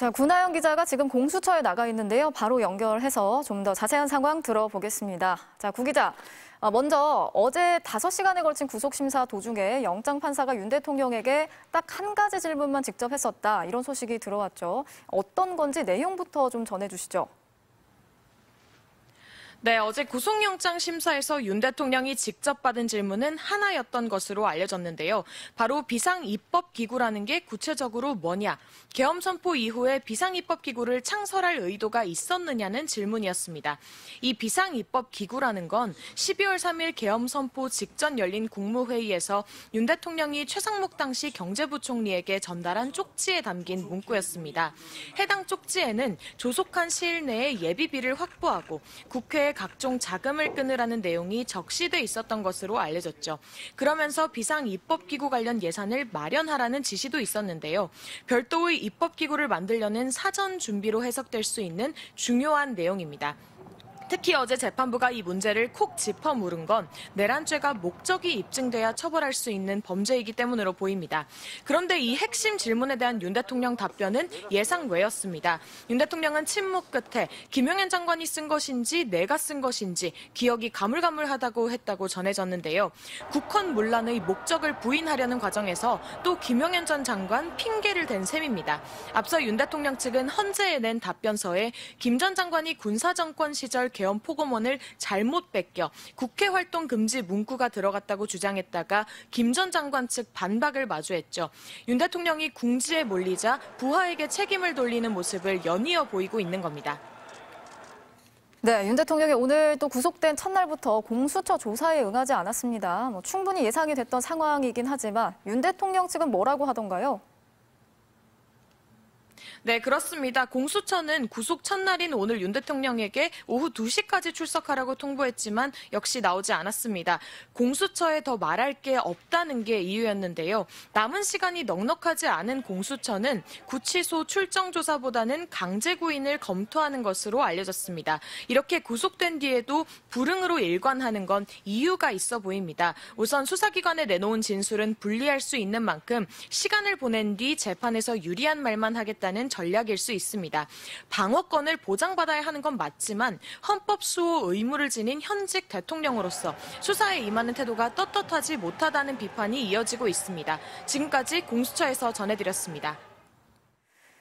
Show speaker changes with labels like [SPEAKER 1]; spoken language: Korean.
[SPEAKER 1] 자, 구나영 기자가 지금 공수처에 나가 있는데요. 바로 연결해서 좀 더 자세한 상황 들어보겠습니다. 자, 구 기자. 먼저 어제 5시간에 걸친 구속심사 도중에 영장 판사가 윤 대통령에게 딱 한 가지 질문만 직접 했었다. 이런 소식이 들어왔죠. 어떤 건지 내용부터 좀 전해주시죠.
[SPEAKER 2] 네, 어제 구속영장 심사에서 윤 대통령이 직접 받은 질문은 하나였던 것으로 알려졌는데요. 바로 비상입법기구라는 게 구체적으로 뭐냐, 계엄 선포 이후에 비상입법기구를 창설할 의도가 있었느냐는 질문이었습니다. 이 비상입법기구라는 건 12월 3일 계엄 선포 직전 열린 국무회의에서 윤 대통령이 최상목 당시 경제부총리에게 전달한 쪽지에 담긴 문구였습니다. 해당 쪽지에는 조속한 시일 내에 예비비를 확보하고 국회에 각종 자금을 끊으라는 내용이 적시돼 있었던 것으로 알려졌죠. 그러면서 비상입법기구 관련 예산을 마련하라는 지시도 있었는데요. 별도의 입법기구를 만들려는 사전 준비로 해석될 수 있는 중요한 내용입니다. 특히 어제 재판부가 이 문제를 콕 짚어 물은 건 내란죄가 목적이 입증돼야 처벌할 수 있는 범죄이기 때문으로 보입니다. 그런데 이 핵심 질문에 대한 윤 대통령 답변은 예상 외였습니다. 윤 대통령은 침묵 끝에 김용현 장관이 쓴 것인지 내가 쓴 것인지 기억이 가물가물하다고 했다고 전해졌는데요. 국헌 문란의 목적을 부인하려는 과정에서 또 김용현 전 장관 핑계를 댄 셈입니다. 앞서 윤 대통령 측은 헌재에 낸 답변서에 김 전 장관이 군사정권 시절 계엄 포고문을 잘못 뺏겨 국회 활동 금지 문구가 들어갔다고 주장했다가 김 전 장관 측 반박을 마주했죠. 윤 대통령이 궁지에 몰리자 부하에게 책임을 돌리는 모습을 연이어 보이고 있는 겁니다.
[SPEAKER 1] 네, 윤 대통령이 오늘 또 구속된 첫날부터 공수처 조사에 응하지 않았습니다. 충분히 예상이 됐던 상황이긴 하지만 윤 대통령 측은 뭐라고 하던가요?
[SPEAKER 2] 네, 그렇습니다. 공수처는 구속 첫날인 오늘 윤 대통령에게 오후 2시까지 출석하라고 통보했지만 역시 나오지 않았습니다. 공수처에 더 말할 게 없다는 게 이유였는데요. 남은 시간이 넉넉하지 않은 공수처는 구치소 출정 조사보다는 강제 구인을 검토하는 것으로 알려졌습니다. 이렇게 구속된 뒤에도 불응으로 일관하는 건 이유가 있어 보입니다. 우선 수사기관에 내놓은 진술은 불리할 수 있는 만큼 시간을 보낸 뒤 재판에서 유리한 말만 하겠다는 전략일 수 있습니다. 방어권을 보장받아야 하는 건 맞지만 헌법 수호 의무를 지닌 현직 대통령으로서 수사에 임하는 태도가 떳떳하지 못하다는 비판이 이어지고 있습니다. 지금까지 공수처에서 전해드렸습니다.